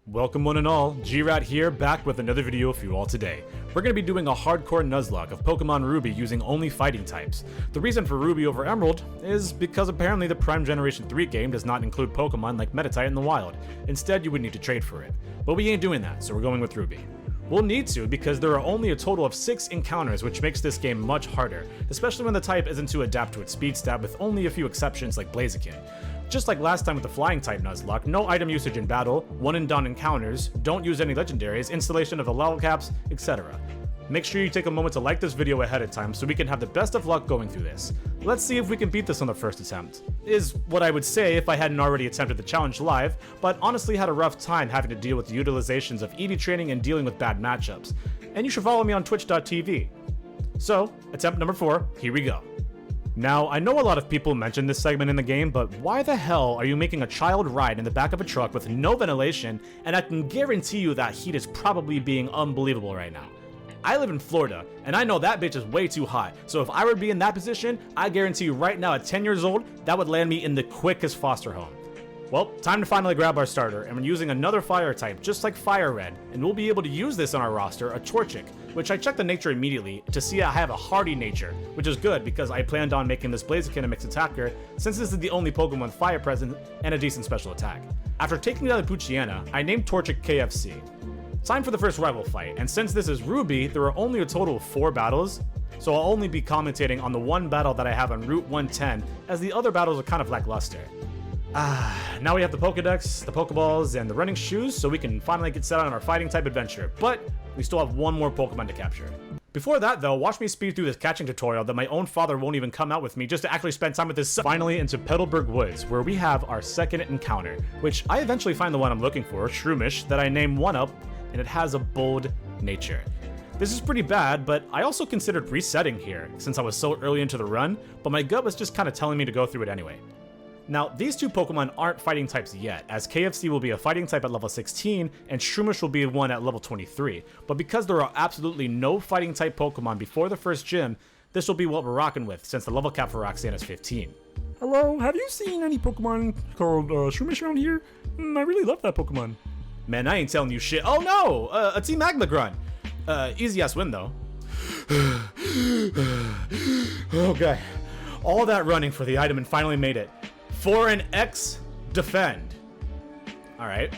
Welcome one and all, G-Rat here, back with another video for you all today. We're going to be doing a hardcore Nuzlocke of Pokémon Ruby using only fighting types. The reason for Ruby over Emerald is because apparently the Prime Generation 3 game does not include Pokémon like Metatite in the wild. Instead, you would need to trade for it. But we ain't doing that, so we're going with Ruby. We'll need to because there are only a total of 6 encounters, which makes this game much harder, especially when the type isn't to adapt to its speed stat with only a few exceptions like Blaziken. Just like last time with the flying type Nuzlocke, no item usage in battle, one and done encounters, don't use any legendaries, installation of the level caps, etc. Make sure you take a moment to like this video ahead of time so we can have the best of luck going through this. Let's see if we can beat this on the first attempt. Is what I would say if I hadn't already attempted the challenge live, but honestly had a rough time having to deal with the utilizations of EV training and dealing with bad matchups. And you should follow me on twitch.tv. So, attempt number 4, here we go. Now, I know a lot of people mention this segment in the game, but why the hell are you making a child ride in the back of a truck with no ventilation, and I can guarantee you that heat is probably being unbelievable right now. I live in Florida, and I know that bitch is way too hot, so if I were to be in that position, I guarantee you right now at 10 years old, that would land me in the quickest foster home. Well, time to finally grab our starter, and we're using another fire type, just like Fire Red, and we'll be able to use this on our roster, a Torchic, which I checked the nature immediately to see I have a hardy nature, which is good because I planned on making this Blaziken a mixed attacker, since this is the only Pokemon with fire present and a decent special attack. After taking down the Poochyena, I named Torchic KFC. Time for the first rival fight, and since this is Ruby, there are only a total of 4 battles, so I'll only be commentating on the one battle that I have on Route 110, as the other battles are kind of lackluster. Now we have the Pokedex, the Pokeballs, and the running shoes, so we can finally get set on our fighting type adventure, but we still have one more Pokemon to capture. Before that though, watch me speed through this catching tutorial that my own father won't even come out with me just to actually spend time with his son. Finally into Petalburg Woods, where we have our second encounter, which I eventually find the one I'm looking for, Shroomish, that I named 1-Up, and it has a bold nature. This is pretty bad, but I also considered resetting here, since I was so early into the run, but my gut was just kind of telling me to go through it anyway. Now, these two Pokemon aren't fighting types yet, as KFC will be a fighting type at level 16, and Shroomish will be one at level 23, but because there are absolutely no fighting type Pokemon before the first gym, this will be what we're rocking with, since the level cap for Roxanne is 15. Hello, have you seen any Pokemon called Shroomish around here? I really love that Pokemon. Man, I ain't telling you shit. Oh no! A Team Magma Grunt! Easy ass win though. Okay. All that running for the item and finally made it. For an X, defend. Alright.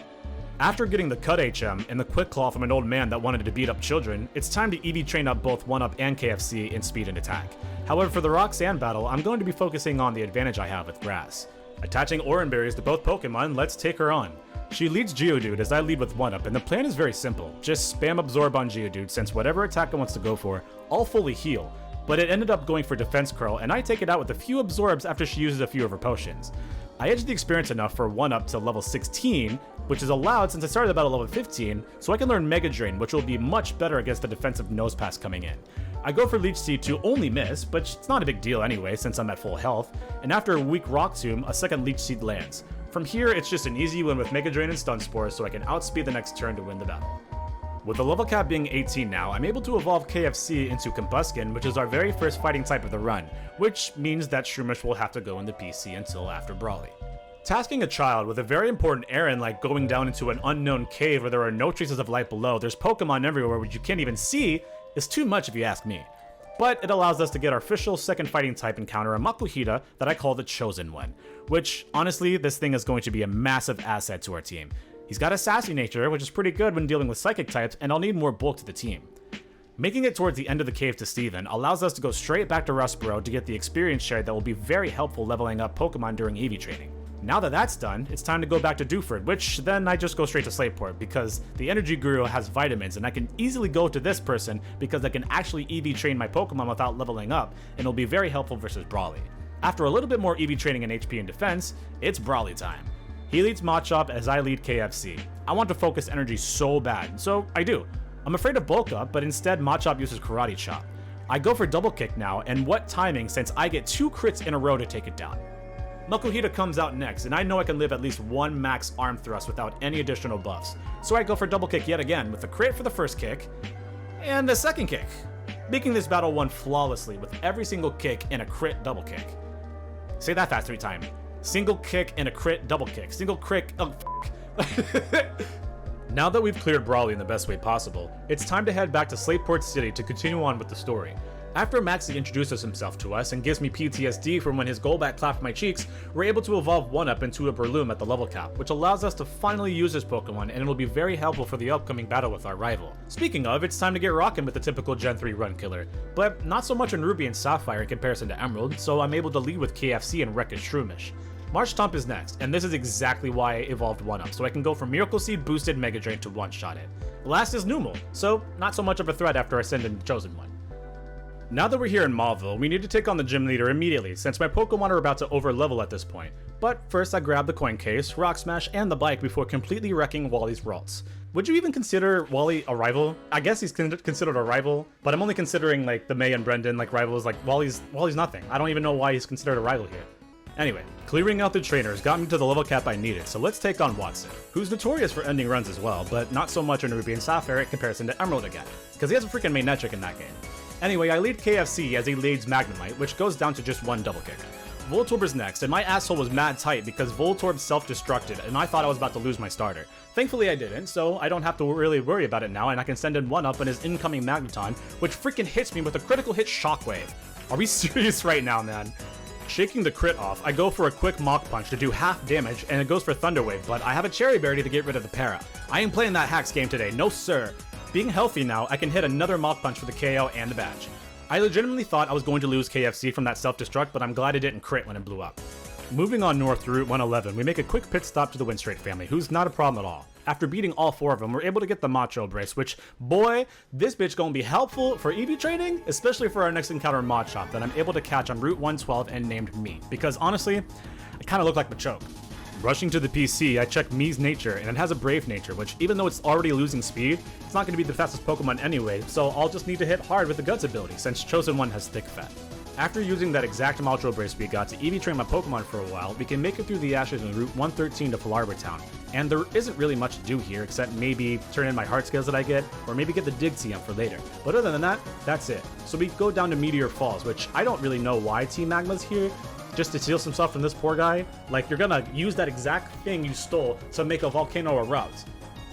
After getting the Cut HM and the Quick Claw from an old man that wanted to beat up children, it's time to EV train up both 1-Up and KFC in speed and attack. However, for the Roxanne battle, I'm going to be focusing on the advantage I have with Grass. Attaching Oran Berries to both Pokemon, let's take her on. She leads Geodude as I lead with 1-Up, and the plan is very simple. Just spam Absorb on Geodude since whatever attack it wants to go for, I'll fully heal. But it ended up going for Defense Curl, and I take it out with a few absorbs after she uses a few of her potions. I edged the experience enough for 1-Up to level 16, which is allowed since I started the battle level 15, so I can learn Mega Drain, which will be much better against the defensive Nose Pass coming in. I go for Leech Seed to only miss, but it's not a big deal anyway since I'm at full health, and after a weak Rock Tomb, a second Leech Seed lands. From here, it's just an easy win with Mega Drain and Stun Spore, so I can outspeed the next turn to win the battle. With the level cap being 18 now, I'm able to evolve KFC into Combusken, which is our very first fighting type of the run, which means that Shroomish will have to go in the PC until after Brawley. Tasking a child with a very important errand like going down into an unknown cave where there are no traces of light below, there's Pokemon everywhere which you can't even see, is too much if you ask me. But it allows us to get our official second fighting type encounter, a Makuhita, that I call the Chosen One, which honestly, this thing is going to be a massive asset to our team. He's got a sassy nature, which is pretty good when dealing with psychic types, and I'll need more bulk to the team. Making it towards the end of the cave to Steven allows us to go straight back to Rustboro to get the experience share that will be very helpful leveling up Pokemon during EV training. Now that that's done, it's time to go back to Dewford, which then I just go straight to Slateport because the Energy Guru has vitamins and I can easily go to this person because I can actually EV train my Pokemon without leveling up, and it'll be very helpful versus Brawley. After a little bit more EV training in HP and defense, it's Brawley time. He leads Machop as I lead KFC. I want to focus energy so bad, so I do. I'm afraid to bulk up, but instead Machop uses Karate Chop. I go for Double Kick now, and what timing since I get 2 crits in a row to take it down. Makuhita comes out next, and I know I can live at least 1 max arm thrust without any additional buffs, so I go for Double Kick yet again with a crit for the first kick, and the second kick, making this battle won flawlessly with every single kick and a crit double kick. Say that fast 3 times. Single kick and a crit double kick. Single kick. Oh, Now that we've cleared Brawley in the best way possible, it's time to head back to Slateport City to continue on with the story. After Maxie introduces himself to us and gives me PTSD from when his Golbat clapped my cheeks, we're able to evolve 1-Up into a Breloom at the level cap, which allows us to finally use this Pokemon, and it'll be very helpful for the upcoming battle with our rival. Speaking of, it's time to get rockin' with the typical Gen 3 run killer, but not so much in Ruby and Sapphire in comparison to Emerald, so I'm able to lead with KFC and Wreck-It Shroomish. Marshtomp is next, and this is exactly why I evolved 1-Up, so I can go from Miracle Seed boosted Mega Drain to one-shot it. Last is Numel, so not so much of a threat after I send in the Chosen One. Now that we're here in Mauville, we need to take on the gym leader immediately, since my Pokemon are about to over-level at this point. But first I grab the coin case, Rock Smash, and the bike before completely wrecking Wally's Ralts. Would you even consider Wally a rival? I guess he's considered a rival, but I'm only considering like the May and Brendan like rivals. Like Wally's nothing. I don't even know why he's considered a rival here. Anyway, clearing out the trainers got me to the level cap I needed, so let's take on Watson, who's notorious for ending runs as well, but not so much in Ruby and Sapphire in comparison to Emerald again, because he has a freaking Magnetric in that game. Anyway, I lead KFC as he leads Magnemite, which goes down to just one double kick. Voltorb is next, and my asshole was mad tight because Voltorb self-destructed, and I thought I was about to lose my starter. Thankfully I didn't, so I don't have to really worry about it now, and I can send in 1-Up on his incoming Magneton, which freaking hits me with a critical hit Shockwave. Are we serious right now, man? Shaking the crit off, I go for a quick Mach Punch to do half damage, and it goes for Thunder Wave, but I have a Cherry Berry to get rid of the para. I ain't playing that hacks game today, no sir. Being healthy now, I can hit another Mach Punch for the KO and the badge. I legitimately thought I was going to lose KFC from that self-destruct, but I'm glad it didn't crit when it blew up. Moving on north through Route 111, we make a quick pit stop to the Windstreak family, who's not a problem at all. After beating all 4 of them, we're able to get the Macho Brace, which, boy, this bitch gonna be helpful for EV training, especially for our next encounter in Machop that I'm able to catch on Route 112 and named Me, because honestly, I kinda look like Machoke. Rushing to the PC, I check Me's nature, and it has a Brave nature, which even though it's already losing speed, it's not going to be the fastest Pokemon anyway, so I'll just need to hit hard with the Guts ability, since Chosen One has Thick Fat. After using that exact Maltro Brace we got to EV train my Pokemon for a while, we can make it through the ashes in Route 113 to Falarbor Town, and there isn't really much to do here except maybe turn in my heart skills that I get, or maybe get the Dig TM for later. But other than that, that's it. So we go down to Meteor Falls, which I don't really know why Team Magma's here, just to steal some stuff from this poor guy. Like, you're gonna use that exact thing you stole to make a volcano erupt.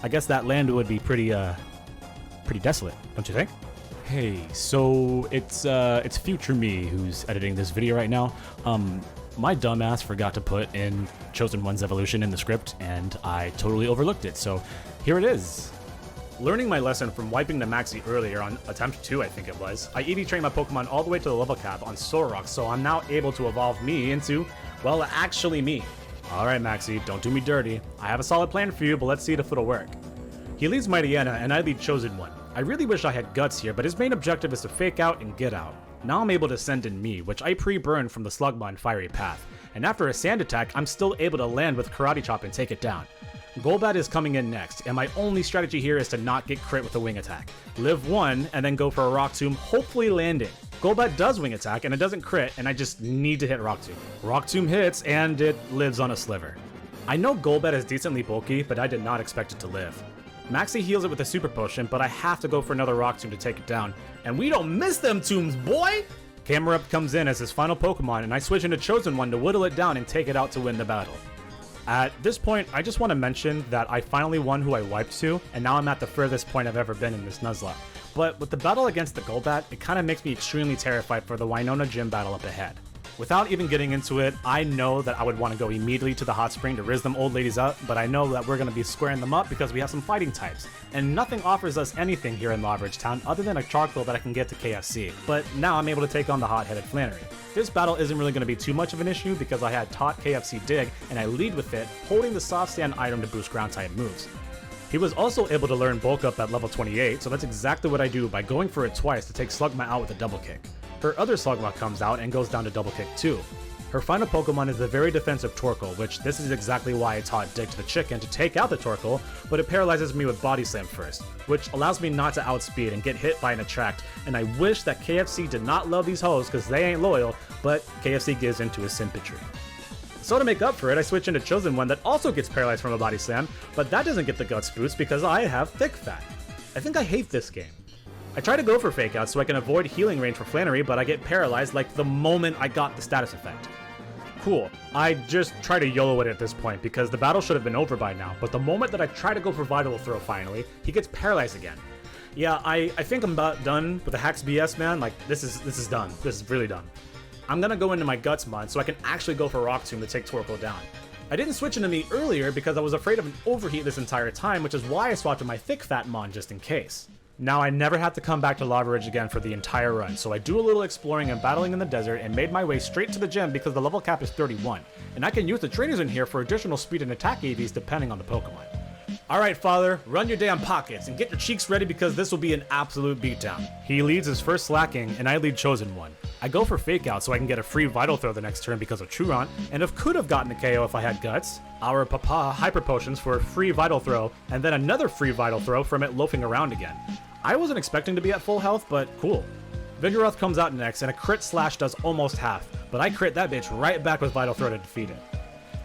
I guess that land would be pretty desolate, don't you think? Hey, so it's future me who's editing this video right now. My dumbass forgot to put in Chosen One's evolution in the script, and I totally overlooked it, so here it is. Learning my lesson from wiping the Maxie earlier on attempt 2, I think it was, I EV trained my Pokemon all the way to the level cap on Solrock, so I'm now able to evolve me into, well, actually me. Alright Maxie, don't do me dirty. I have a solid plan for you, but let's see if it'll work. He leads Mightyena, and I lead Chosen One. I really wish I had Guts here, but his main objective is to fake out and get out. Now I'm able to send in Me, which I pre-burned from the Slugma Fiery Path, and after a sand attack, I'm still able to land with Karate Chop and take it down. Golbat is coming in next, and my only strategy here is to not get crit with a wing attack. Live 1, and then go for a Rock Tomb, hopefully landing. Golbat does wing attack, and it doesn't crit, and I just need to hit Rock Tomb. Rock Tomb hits, and it lives on a sliver. I know Golbat is decently bulky, but I did not expect it to live. Maxie heals it with a Super Potion, but I have to go for another Rock Tomb to take it down, and we don't miss them tombs, boy! Camerupt comes in as his final Pokemon, and I switch into Chosen One to whittle it down and take it out to win the battle. At this point, I just want to mention that I finally won who I wiped to, and now I'm at the furthest point I've ever been in this Nuzlocke. But with the battle against the Golbat, it kind of makes me extremely terrified for the Winona Gym battle up ahead. Without even getting into it, I know that I would want to go immediately to the hot spring to riz them old ladies up, but I know that we're going to be squaring them up because we have some fighting types, and nothing offers us anything here in Lawbridge Town other than a charcoal that I can get to KFC. But now I'm able to take on the hot-headed Flannery. This battle isn't really going to be too much of an issue because I had taught KFC Dig, and I lead with it, holding the soft stand item to boost ground-type moves. He was also able to learn Bulk Up at level 28, so that's exactly what I do by going for it twice to take Slugma out with a double kick. Her other Slugma comes out and goes down to double kick too. Her final Pokemon is the very defensive Torkoal, which this is exactly why I taught Dig to the chicken to take out the Torkoal, but it paralyzes me with Body Slam first, which allows me not to outspeed and get hit by an attract, and I wish that KFC did not love these hoes because they ain't loyal, but KFC gives into his sympatry. So to make up for it, I switch into Chosen One that also gets paralyzed from a Body Slam, but that doesn't get the Guts boost because I have Thick Fat. I think I hate this game. I try to go for Fake Out so I can avoid healing range for Flannery, but I get paralyzed like the moment I got the status effect. Cool. I just try to YOLO it at this point because the battle should have been over by now, but the moment that I try to go for Vital Throw finally, he gets paralyzed again. Yeah, I think I'm about done with the Hacks BS, man. Like, this is done. This is really done. I'm gonna go into my Guts mod so I can actually go for Rock Tomb to take Torkoal down. I didn't switch into me earlier because I was afraid of an overheat this entire time, which is why I swapped to my Thick Fat mod just in case. Now I never had to come back to Lava Ridge again for the entire run, so I do a little exploring and battling in the desert and made my way straight to the gym because the level cap is 31, and I can use the trainers in here for additional speed and attack AVs depending on the Pokemon. Alright father, run your damn pockets and get your cheeks ready because this will be an absolute beatdown. He leads his first Slacking and I lead Chosen One. I go for Fake Out so I can get a free Vital Throw the next turn because of Truant, and could have gotten a KO if I had Guts. Our Papa Hyper Potions for a free Vital Throw, and then another free Vital Throw from it loafing around again. I wasn't expecting to be at full health, but cool. Vigoroth comes out next, and a crit slash does almost half, but I crit that bitch right back with Vital Throw to defeat it.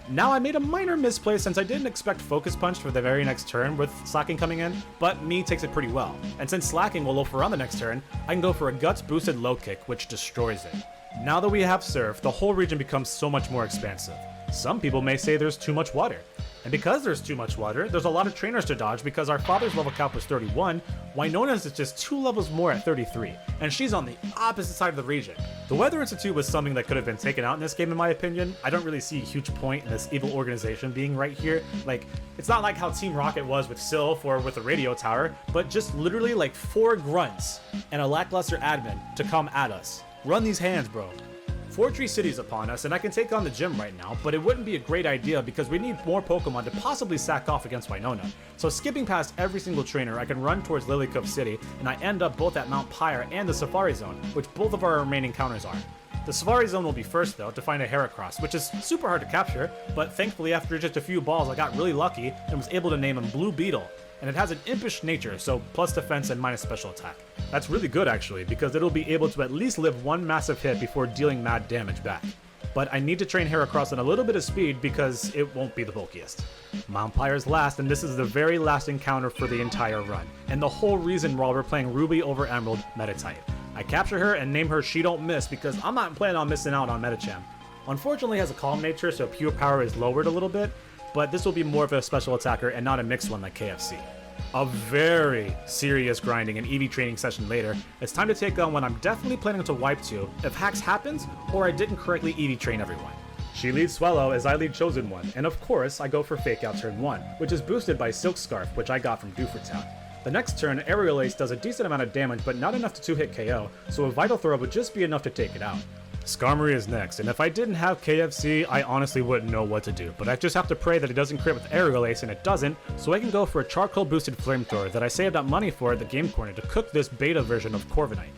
Now I made a minor misplay since I didn't expect Focus Punch for the very next turn with Slacking coming in, but me takes it pretty well. And since Slacking will loaf around the next turn, I can go for a Guts boosted low kick, which destroys it. Now that we have Surf, the whole region becomes so much more expansive. Some people may say there's too much water. And because there's too much water, there's a lot of trainers to dodge because our father's level cap was 31, Wynona's is just 2 levels more at 33, and she's on the opposite side of the region. The Weather Institute was something that could have been taken out in this game in my opinion. I don't really see a huge point in this evil organization being right here. Like, it's not like how Team Rocket was with Sylph or with the radio tower, but just literally like 4 grunts and a lackluster admin to come at us. Run these hands, bro. Fortree City's upon us, and I can take on the gym right now, but it wouldn't be a great idea because we need more Pokemon to possibly sack off against Wynonna. So skipping past every single trainer, I can run towards Lilycove City, and I end up both at Mount Pyre and the Safari Zone, which both of our remaining counters are. The Safari Zone will be first though, to find a Heracross, which is super hard to capture, but thankfully after just a few balls I got really lucky and was able to name him Blue Beetle. And it has an impish nature, so plus defense and minus special attack. That's really good actually, because it'll be able to at least live one massive hit before dealing mad damage back. But I need to train Heracross on a little bit of speed because it won't be the bulkiest. Mount Pyre's last, and this is the very last encounter for the entire run, and the whole reason why we're playing Ruby over Emerald Meta-type. I capture her and name her She Don't Miss because I'm not planning on missing out on Metacham. Unfortunately it has a calm nature, so pure power is lowered a little bit, but this will be more of a special attacker and not a mixed one like KFC. A very serious grinding and EV training session later, it's time to take on what I'm definitely planning to wipe to if hacks happens or I didn't correctly EV train everyone. She leads Swellow as I lead Chosen One, and of course I go for Fake Out turn 1, which is boosted by Silk Scarf, which I got from Dewford Town. The next turn, Aerial Ace does a decent amount of damage but not enough to 2-hit KO, so a Vital Throw would just be enough to take it out. Skarmory is next, and if I didn't have KFC, I honestly wouldn't know what to do, but I just have to pray that it doesn't crit with Aerial Ace, and it doesn't, so I can go for a charcoal boosted flamethrower that I saved up money for at the game corner to cook this beta version of Corviknight.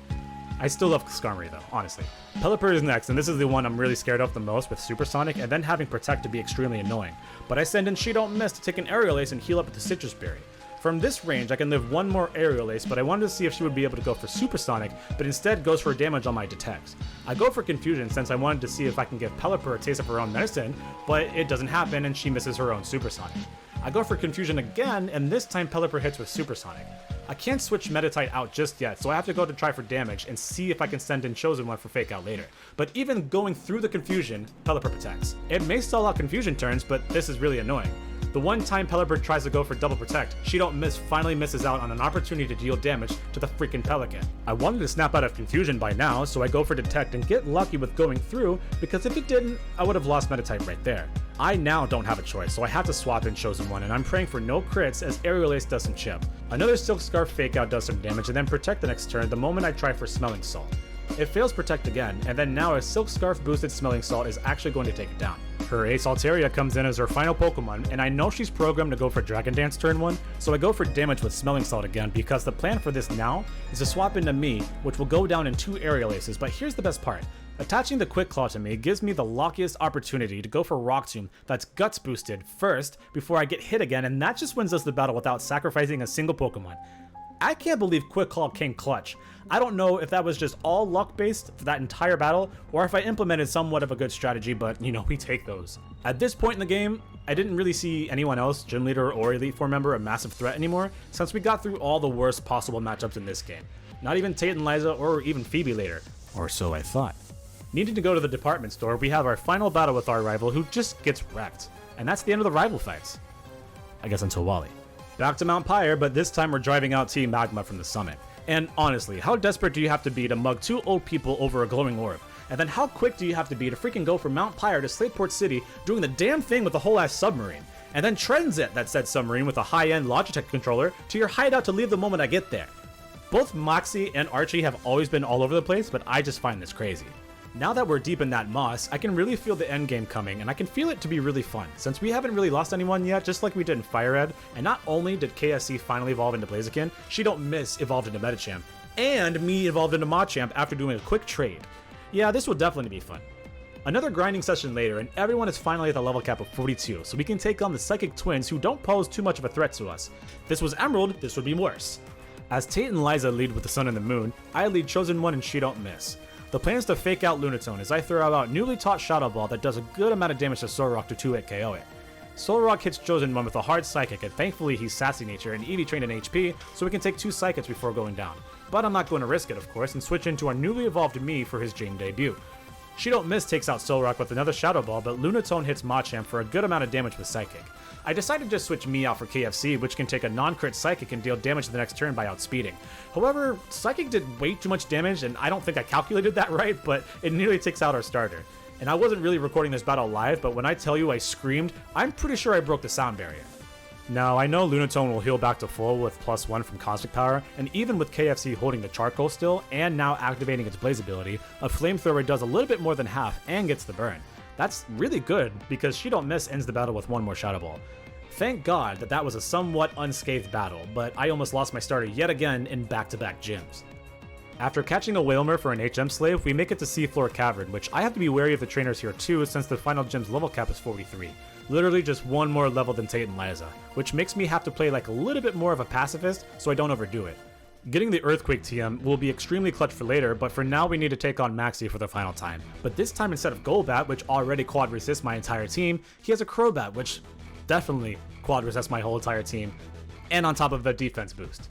I still love Skarmory though, honestly. Pelipper is next, and this is the one I'm really scared of the most with Supersonic, and then having Protect to be extremely annoying, but I send in She Don't Miss to take an Aerial Ace and heal up with the Citrus Berry. From this range, I can live one more Aerial Ace, but I wanted to see if she would be able to go for Supersonic, but instead goes for damage on my Detects. I go for Confusion since I wanted to see if I can give Pelipper a taste of her own medicine, but it doesn't happen and she misses her own Supersonic. I go for Confusion again, and this time Pelipper hits with Supersonic. I can't switch Meditite out just yet, so I have to go to try for damage and see if I can send in Chosen One for Fake Out later. But even going through the Confusion, Pelipper protects. It may stall out Confusion turns, but this is really annoying. The one time Pelipper tries to go for double protect, She Don't Miss finally misses out on an opportunity to deal damage to the freaking Pelican. I wanted to snap out of Confusion by now, so I go for Detect and get lucky with going through, because if it didn't, I would have lost Metatype right there. I now don't have a choice, so I have to swap in Chosen One, and I'm praying for no crits as Aerial Ace does some chip. Another Silk Scarf Fake Out does some damage, and then Protect the next turn the moment I try for Smelling Salt. It fails Protect again, and then now a Silk Scarf boosted Smelling Salt is actually going to take it down. Her Ace Altaria comes in as her final Pokemon, and I know she's programmed to go for Dragon Dance turn 1, so I go for damage with Smelling Salt again because the plan for this now is to swap into me, which will go down in 2 Aerial Aces, but here's the best part. Attaching the Quick Claw to me gives me the luckiest opportunity to go for Rock Tomb that's Guts boosted first before I get hit again, and that just wins us the battle without sacrificing a single Pokemon. I can't believe Quick Claw came clutch. I don't know if that was just all luck based for that entire battle, or if I implemented somewhat of a good strategy, but you know, we take those. At this point in the game, I didn't really see anyone else, Gym Leader or Elite Four member, a massive threat anymore, since we got through all the worst possible matchups in this game. Not even Tate and Liza or even Phoebe later. Or so I thought. Needing to go to the department store, we have our final battle with our rival who just gets wrecked. And that's the end of the rival fights. I guess until Wally. Back to Mount Pyre, but this time we're driving out Team Magma from the summit. And honestly, how desperate do you have to be to mug 2 old people over a glowing orb? And then how quick do you have to be to freaking go from Mount Pyre to Slateport City doing the damn thing with the whole ass submarine? And then transit that said submarine with a high-end Logitech controller to your hideout to leave the moment I get there. Both Moxie and Archie have always been all over the place, but I just find this crazy. Now that we're deep in that moss, I can really feel the endgame coming, and I can feel it to be really fun, since we haven't really lost anyone yet, just like we did in Fire Red, and not only did KSC finally evolve into Blaziken, She Don't Miss evolved into Metachamp, and me evolved into Machamp after doing a quick trade. Yeah, this will definitely be fun. Another grinding session later, and everyone is finally at the level cap of 42, so we can take on the Psychic Twins who don't pose too much of a threat to us. If this was Emerald, this would be worse. As Tate and Liza lead with the Sun and the Moon, I lead Chosen One and She Don't Miss. The plan is to fake out Lunatone as I throw out newly taught Shadow Ball that does a good amount of damage to Solrock to 2-hit KO it. Solrock hits Chosen One with a hard Psychic, and thankfully he's Sassy Nature and EV trained in HP, so we can take 2 Psychics before going down. But I'm not going to risk it, of course, and switch into our newly evolved Me for his Jane debut. She Don't Miss takes out Solrock with another Shadow Ball, but Lunatone hits Machamp for a good amount of damage with Psychic. I decided to just switch Me out for KFC, which can take a non-crit Psychic and deal damage the next turn by outspeeding. However, Psychic did way too much damage, and I don't think I calculated that right, but it nearly takes out our starter. And I wasn't really recording this battle live, but when I tell you I screamed, I'm pretty sure I broke the sound barrier. Now, I know Lunatone will heal back to full with +1 from Cosmic Power, and even with KFC holding the Charcoal still, and now activating its Blaze ability, a Flamethrower does a little bit more than half and gets the burn. That's really good, because She Don't Miss ends the battle with 1 more Shadow Ball. Thank God that was a somewhat unscathed battle, but I almost lost my starter yet again in back-to-back gyms. After catching a Whalmer for an HM Slave, we make it to Seafloor Cavern, which I have to be wary of the trainers here too since the final gym's level cap is 43. Literally just 1 more level than Tate and Liza, which makes me have to play like a little bit more of a pacifist so I don't overdo it. Getting the Earthquake TM will be extremely clutch for later, but for now we need to take on Maxie for the final time. But this time instead of Golbat, which already quad resists my entire team, he has a Crobat, which definitely quad resists my whole entire team, and on top of the defense boost.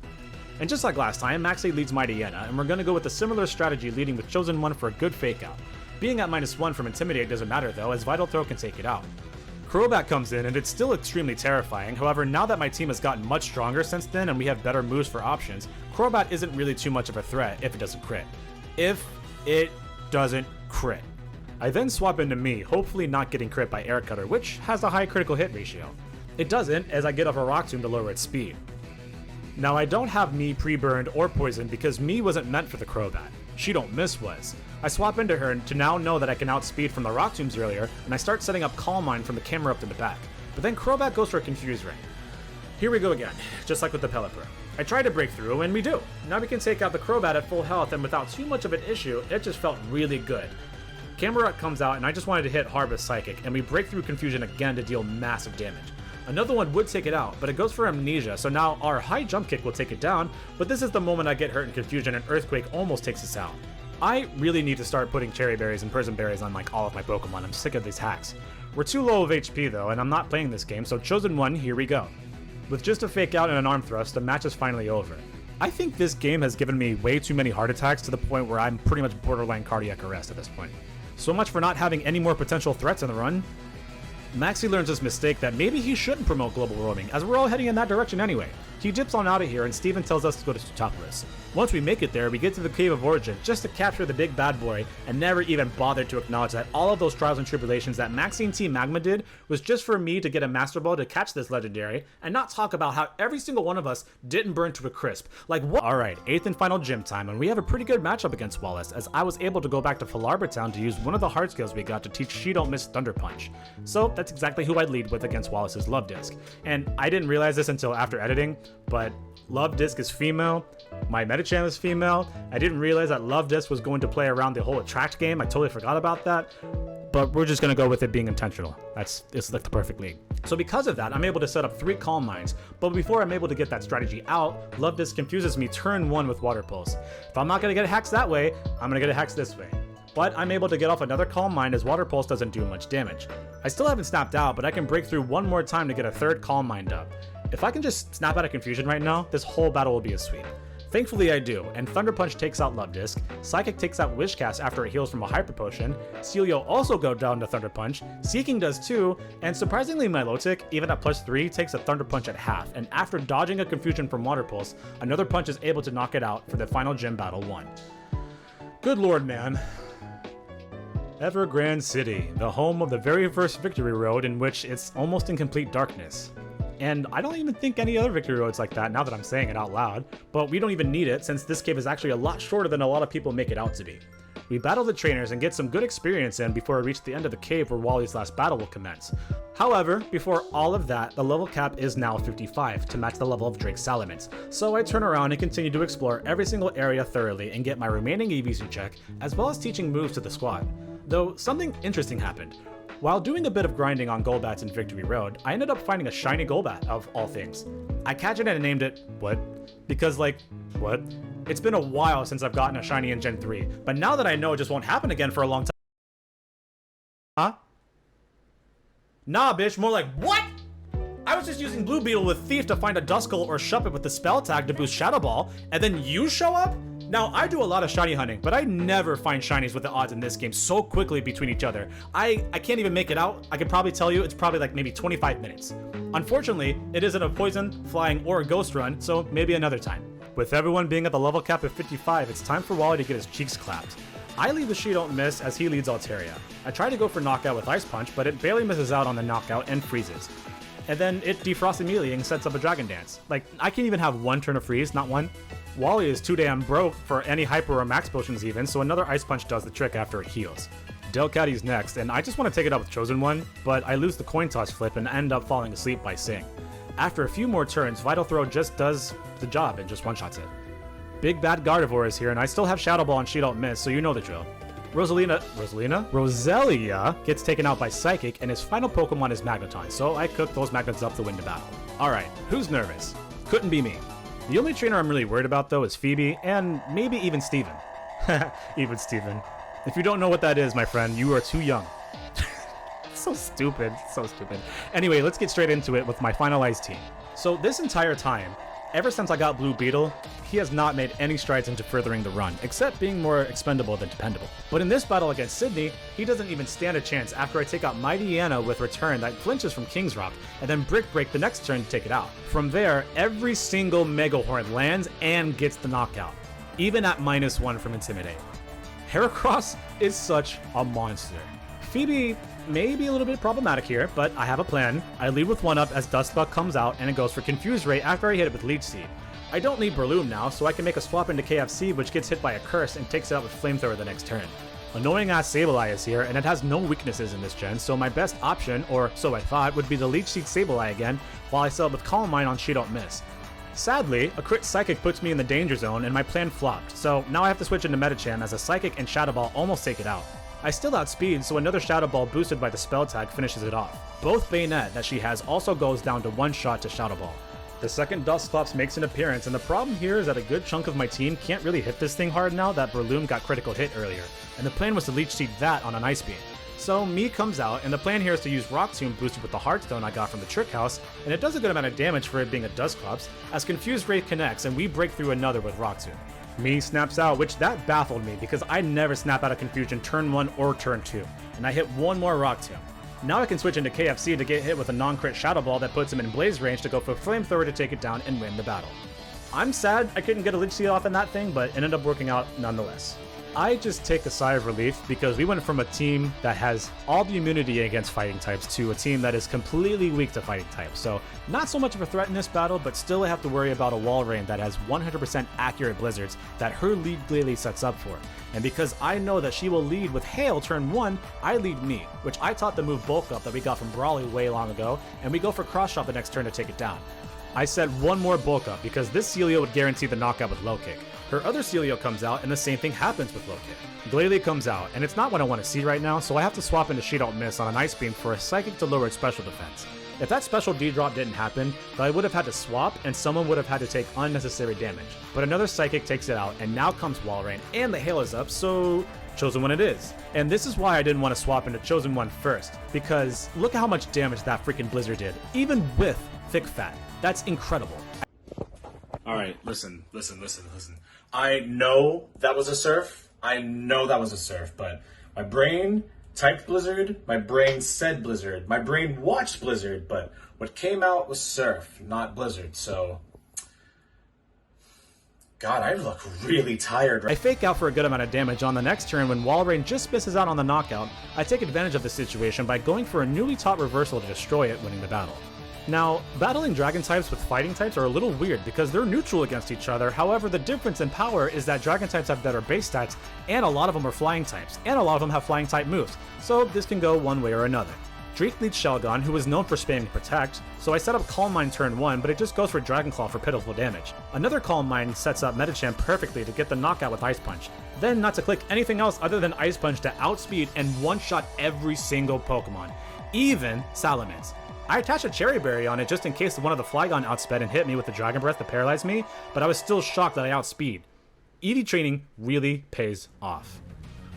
And just like last time, Maxie leads Mightyena, and we're going to go with a similar strategy leading with Chosen One for a good fake out. Being at -1 from Intimidate doesn't matter though, as Vital Throw can take it out. Crobat comes in, and it's still extremely terrifying. However, now that my team has gotten much stronger since then and we have better moves for options, Crobat isn't really too much of a threat if it doesn't crit. If it doesn't crit. I then swap into Me, hopefully not getting crit by Air Cutter, which has a high critical hit ratio. It doesn't, as I get off a Rock Tomb to lower its speed. Now I don't have Me pre-burned or poisoned because Me wasn't meant for the Crobat. She Don't Miss was. I swap into her to now know that I can outspeed from the Rock Tombs earlier, and I start setting up Calm Mind from the camera up to the back. But then Crobat goes for a Confuse Ring. Here we go again, just like with the Pelipper. I try to break through, and we do. Now we can take out the Crobat at full health, and without too much of an issue, it just felt really good. Camerupt comes out, and I just wanted to hit Harvest Psychic, and we break through Confusion again to deal massive damage. Another one would take it out, but it goes for Amnesia, so now our high jump kick will take it down, but this is the moment I get hurt in Confusion and Earthquake almost takes us out. I really need to start putting Cherry Berries and Prism Berries on like all of my Pokemon. I'm sick of these hacks. We're too low of HP though, and I'm not playing this game, so Chosen One, here we go. With just a fake out and an arm thrust, the match is finally over. I think this game has given me way too many heart attacks to the point where I'm pretty much borderline cardiac arrest at this point. So much for not having any more potential threats in the run. Maxie learns his mistake that maybe he shouldn't promote global roaming, as we're all heading in that direction anyway. He dips on out of here, and Steven tells us to go to Teutopolis. Once we make it there, we get to the Cave of Origin just to capture the big bad boy, and never even bother to acknowledge that all of those trials and tribulations that Maxie and Team Magma did was just for me to get a Master Ball to catch this legendary, and not talk about how every single one of us didn't burn to a crisp. Like what? Alright, 8th and final gym time, and we have a pretty good matchup against Wallace, as I was able to go back to Falarbor Town to use one of the hard skills we got to teach She Don't Miss Thunder Punch. So that's exactly who I'd lead with against Wallace's Love Disc. And I didn't realize this until after editing, but Love Disc is female, my Metachamp is female. I didn't realize that Love Disc was going to play around the whole Attract game. I totally forgot about that, but we're just going to go with it being intentional. It's like the perfect league. So because of that, I'm able to set up 3 Calm Minds, but before I'm able to get that strategy out, Love Disc confuses me turn 1 with Water Pulse. If I'm not going to get hacks that way, I'm going to get hacks this way. But I'm able to get off another Calm Mind as Water Pulse doesn't do much damage. I still haven't snapped out, but I can break through one more time to get a 3rd Calm Mind up. If I can just snap out of Confusion right now, this whole battle will be a sweep. Thankfully I do, and Thunder Punch takes out Love Disc, Psychic takes out Wish Cast after it heals from a Hyper Potion, Celio also go down to Thunder Punch, Seeking does too, and surprisingly Milotic, even at +3, takes a Thunder Punch at half, and after dodging a Confusion from Water Pulse, another punch is able to knock it out for the final gym battle 1. Good lord, man. Evergrande City, the home of the very first Victory Road in which it's almost in complete darkness. And I don't even think any other Victory Road's like that now that I'm saying it out loud, but we don't even need it since this cave is actually a lot shorter than a lot of people make it out to be. We battle the trainers and get some good experience in before we reach the end of the cave where Wally's last battle will commence. However, before all of that, the level cap is now 55 to match the level of Drake's Salamence, so I turn around and continue to explore every single area thoroughly and get my remaining EVC check, as well as teaching moves to the squad. Though something interesting happened. While doing a bit of grinding on Golbats in Victory Road, I ended up finding a shiny Golbat, of all things. I catch it and named it, what? Because like, what? It's been a while since I've gotten a shiny in Gen 3, but now that I know it just won't happen again for a long time. Huh? Nah, bitch, more like, what? I was just using Blue Beetle with Thief to find a Duskull or Shuppet with the spell tag to boost Shadow Ball, and then you show up? Now, I do a lot of shiny hunting, but I never find shinies with the odds in this game so quickly between each other. I can't even make it out. I can probably tell you it's probably like maybe 25 minutes. Unfortunately, it isn't a poison, flying, or a ghost run, so maybe another time. With everyone being at the level cap of 55, it's time for Wally to get his cheeks clapped. I lead the She Don't Miss as he leads Altaria. I try to go for knockout with Ice Punch, but it barely misses out on the knockout and freezes. And then it defrosts immediately and sets up a Dragon Dance. Like, I can't even have one turn of freeze, not one. Wally is too damn broke for any hyper or max potions even, so another Ice Punch does the trick after it heals. Delcatty's next, and I just want to take it up with Chosen One, but I lose the coin toss flip and end up falling asleep by Sing. After a few more turns, Vital Throw just does the job and just one-shots it. Big Bad Gardevoir is here, and I still have Shadow Ball and She Don't Miss, so you know the drill. Roselia gets taken out by Psychic, and his final Pokemon is Magneton, so I cook those Magnets up to win the battle. Alright, who's nervous? Couldn't be me. The only trainer I'm really worried about though is Phoebe, and maybe even Steven. Even Steven. If you don't know what that is, my friend, you are too young. So stupid, so stupid. Anyway, let's get straight into it with my finalized team. So this entire time, ever since I got Blue Beetle, he has not made any strides into furthering the run, except being more expendable than dependable. But in this battle against Sydney, he doesn't even stand a chance after I take out Mighty Anna with Return that flinches from King's Rock, and then Brick Break the next turn to take it out. From there, every single Mega Horn lands and gets the knockout, even at -1 from Intimidate. Heracross is such a monster. Phoebe may be a little bit problematic here, but I have a plan. I lead with 1-up as Duskbuck comes out, and it goes for Confuse Ray after I hit it with Leech Seed. I don't need Breloom now, so I can make a swap into KFC, which gets hit by a Curse and takes it out with Flamethrower the next turn. Annoying-ass Sableye is here, and it has no weaknesses in this gen, so my best option, or so I thought, would be the Leech Seed Sableye again, while I sell it with Calm Mind on She Don't Miss. Sadly, a crit Psychic puts me in the danger zone, and my plan flopped, so now I have to switch into Medicham as a Psychic and Shadow Ball almost take it out. I still outspeed, so another Shadow Ball boosted by the spell tag finishes it off. Both Bayonet that she has also goes down to one shot to Shadow Ball. The second Dusclops makes an appearance, and the problem here is that a good chunk of my team can't really hit this thing hard now that Breloom got critical hit earlier, and the plan was to Leech Seed that on an Ice Beam. So Me comes out, and the plan here is to use Rock Tomb boosted with the Heartstone I got from the Trick House, and it does a good amount of damage for it being a Dusclops, as Confused Ray connects and we break through another with Rock Tomb. Me snaps out, which that baffled me because I never snap out of Confusion turn 1 or turn 2, and I hit one more Rock Tomb. Now I can switch into KFC to get hit with a non-crit Shadow Ball that puts him in Blaze range to go for Flamethrower to take it down and win the battle. I'm sad I couldn't get a Leech Seed off in that thing, but it ended up working out nonetheless. I just take a sigh of relief because we went from a team that has all the immunity against fighting types to a team that is completely weak to fighting types. So not so much of a threat in this battle, but still I have to worry about a Walrein that has 100% accurate blizzards that her lead clearly sets up for. And because I know that she will lead with Hail turn 1, I lead Me, which I taught the move Bulk Up that we got from Brawley way long ago, and we go for Cross Shot the next turn to take it down. I said one more Bulk Up because this Celio would guarantee the knockout with Low Kick. Her other Celio comes out, and the same thing happens with Low Kick. Glalie comes out, and it's not what I want to see right now, so I have to swap into She Don't Miss on an Ice Beam for a Psychic to lower its special defense. If that special D-drop didn't happen, then I would have had to swap, and someone would have had to take unnecessary damage. But another Psychic takes it out, and now comes Walrein, and the Hail is up, so Chosen One it is. And this is why I didn't want to swap into Chosen One first, because look at how much damage that freaking Blizzard did, even with Thick Fat. That's incredible. Alright, listen. I know that was a surf. But my brain typed Blizzard, my brain said Blizzard, my brain watched Blizzard, but what came out was surf, not Blizzard, so... God, I look really tired. I fake out for a good amount of damage on the next turn when Walrein just misses out on the knockout. I take advantage of the situation by going for a newly taught reversal to destroy it, winning the battle. Now, battling dragon types with fighting types are a little weird because they're neutral against each other. However, the difference in power is that dragon types have better base stats, and a lot of them are flying types, and a lot of them have flying type moves, so this can go one way or another. Drake leads Shelgon, who is known for spamming Protect, so I set up Calm Mind turn 1, but it just goes for Dragon Claw for pitiful damage. Another Calm Mind sets up Metachamp perfectly to get the knockout with Ice Punch. Then, not to click anything else other than Ice Punch to outspeed and one-shot every single Pokemon, even Salamence. I attached a Cherry Berry on it just in case one of the Flygon outsped and hit me with the Dragon Breath to paralyze me, but I was still shocked that I outspeed. EV training really pays off.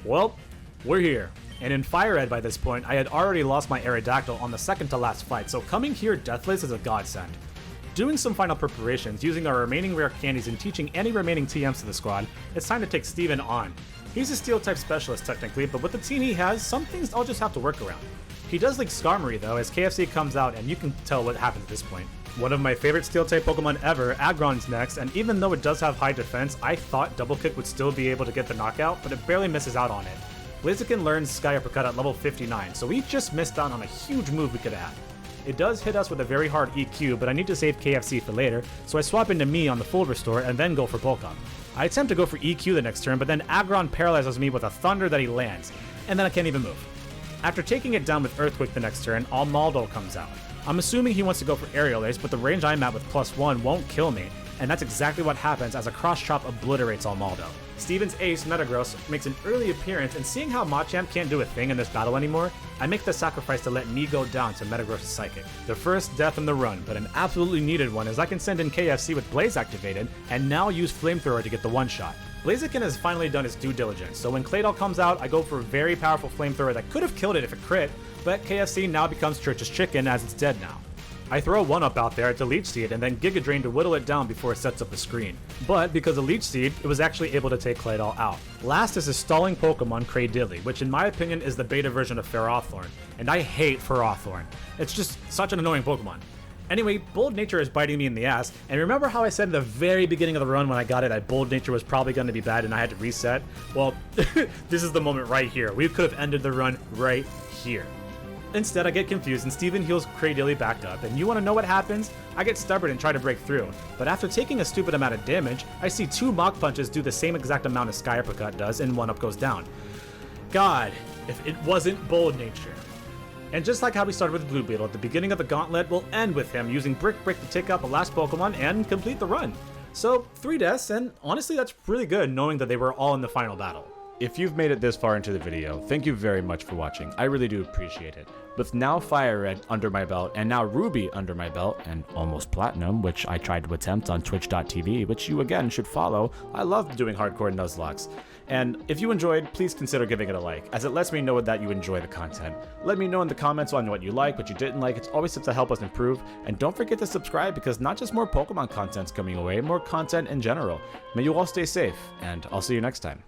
Well, we're here. And in Fire Red by this point, I had already lost my Aerodactyl on the second to last fight, so coming here deathless is a godsend. Doing some final preparations, using our remaining rare candies and teaching any remaining TMs to the squad, it's time to take Steven on. He's a Steel type specialist technically, but with the team he has, some things I'll just have to work around. He does like Skarmory though, as KFC comes out and you can tell what happens at this point. One of my favorite Steel type Pokemon ever, Aggron's next, and even though it does have high defense, I thought Double Kick would still be able to get the knockout, but it barely misses out on it. Blaziken learns Sky Uppercut at level 59, so we just missed out on a huge move we could have had. It does hit us with a very hard EQ, but I need to save KFC for later, so I swap into me on the full restore and then go for Bulk Up. I attempt to go for EQ the next turn, but then Aggron paralyzes me with a Thunder that he lands, and then I can't even move. After taking it down with Earthquake the next turn, Almaldo comes out. I'm assuming he wants to go for Aerial Ace, but the range I'm at with +1 won't kill me, and that's exactly what happens as a Cross Chop obliterates Almaldo. Steven's ace, Metagross, makes an early appearance, and seeing how Machamp can't do a thing in this battle anymore, I make the sacrifice to let me go down to Metagross' Psychic. The first death in the run, but an absolutely needed one as I can send in KFC with Blaze activated, and now use Flamethrower to get the one-shot. Blaziken has finally done his due diligence, so when Claydol comes out, I go for a very powerful Flamethrower that could have killed it if it crit, but KFC now becomes Church's Chicken as it's dead now. I throw 1-Up out there to Leech Seed and then Giga Drain to whittle it down before it sets up the screen. But because of Leech Seed, it was actually able to take Claydol out. Last is his stalling Pokemon, Cradilly, which in my opinion is the beta version of Ferrothorn, and I hate Ferrothorn. It's just such an annoying Pokemon. Anyway, Bold Nature is biting me in the ass, and remember how I said in the very beginning of the run when I got it that Bold Nature was probably going to be bad and I had to reset? Well, this is the moment right here. We could have ended the run right here. Instead, I get confused and Steven heals Cradilly back up, and you want to know what happens? I get stubborn and try to break through, but after taking a stupid amount of damage, I see 2 Mach Punches do the same exact amount as Sky Uppercut does, and 1-Up goes down. God, if it wasn't Bold Nature. And just like how we started with Blue Beetle, at the beginning of the gauntlet, we'll end with him using Brick Break to take out the last Pokemon and complete the run. So, 3 deaths, and honestly that's really good knowing that they were all in the final battle. If you've made it this far into the video, thank you very much for watching. I really do appreciate it. With now Fire Red under my belt, and now Ruby under my belt, and almost Platinum, which I tried to attempt on Twitch.tv, which you again should follow. I love doing hardcore Nuzlocks. And if you enjoyed, please consider giving it a like, as it lets me know that you enjoy the content. Let me know in the comments on what you like, what you didn't like. It's always to help us improve. And don't forget to subscribe, because not just more Pokemon content's coming away, more content in general. May you all stay safe, and I'll see you next time.